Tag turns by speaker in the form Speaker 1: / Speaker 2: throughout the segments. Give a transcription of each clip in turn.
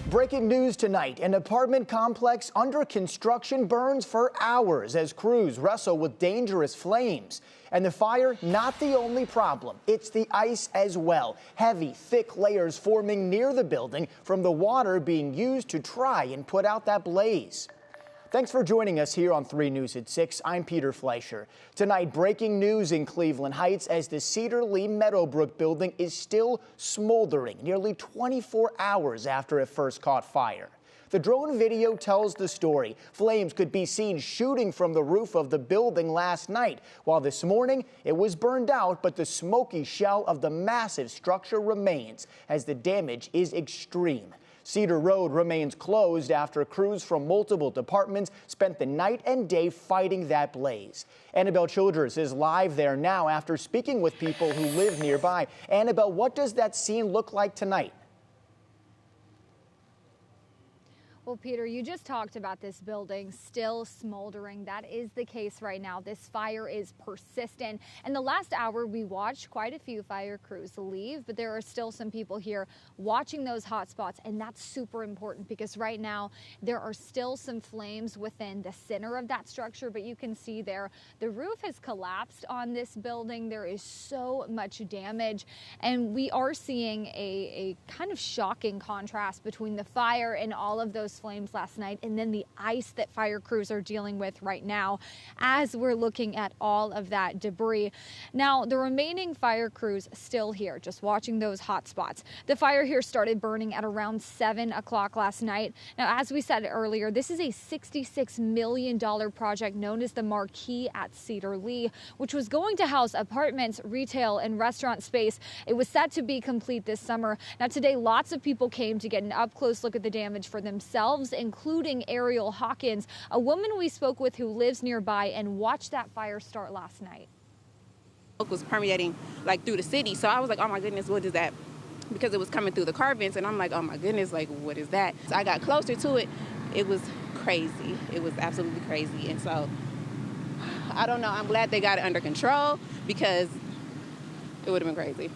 Speaker 1: Breaking news tonight, an apartment complex under construction burns for hours as crews wrestle with dangerous flames. And the fire, not the only problem. It's the ice as well. Heavy, thick layers forming near the building from the water being used to try and put out that blaze. Thanks for joining us here on 3 News at 6. I'm Peter Fleischer. Tonight, breaking news in Cleveland Heights as the Cedar-Lee-Meadowbrook building is still smoldering nearly 24 hours after it first caught fire. The drone video tells the story. Flames could be seen shooting from the roof of the building last night, while this morning it was burned out, but the smoky shell of the massive structure remains as the damage is extreme. Cedar Road remains closed after crews from multiple departments spent the night and day fighting that blaze. Annabelle Childers is live there now after speaking with people who live nearby. Annabelle, what does that scene look like tonight?
Speaker 2: Well, Peter, you just talked about this building still smoldering. That is the case right now. This fire is persistent. In the last hour, we watched quite a few fire crews leave, but there are still some people here watching those hot spots, and that's super important because right now there are still some flames within the center of that structure, but you can see there the roof has collapsed on this building. There is so much damage, and we are seeing a kind of shocking contrast between the fire and all of those flames last night and then the ice that fire crews are dealing with right now as we're looking at all of that debris. Now, the remaining fire crews still here, just watching those hot spots. The fire here started burning at around 7 o'clock last night. Now, as we said earlier, this is a $66 million project known as the Marquee at Cedar Lee, which was going to house apartments, retail, and restaurant space. It was set to be complete this summer. Now, today, lots of people came to get an up-close look at the damage for themselves, including Ariel Hawkins, a woman we spoke with who lives nearby and watched that fire start last night.
Speaker 3: Smoke was permeating like through the city, so I was like, oh my goodness, what is that? Because it was coming through the car vents, and I'm like, oh my goodness, like what is that? So I got closer to it. It was crazy. It was absolutely crazy, and so I don't know. I'm glad they got it under control because it would have been crazy.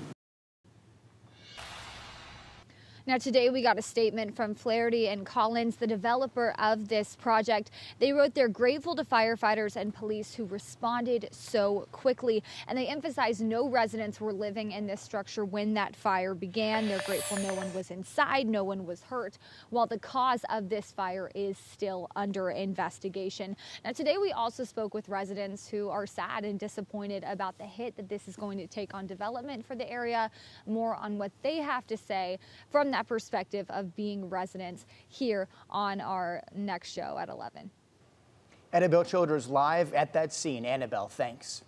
Speaker 2: Now, today we got a statement from Flaherty and Collins, the developer of this project. They wrote they're grateful to firefighters and police who responded so quickly, and they emphasized no residents were living in this structure when that fire began. They're grateful no one was inside, no one was hurt, while the cause of this fire is still under investigation. Now, today we also spoke with residents who are sad and disappointed about the hit that this is going to take on development for the area. More on what they have to say from that perspective of being residents here on our next show at 11.
Speaker 1: Annabelle Childers live at that scene. Annabelle, thanks.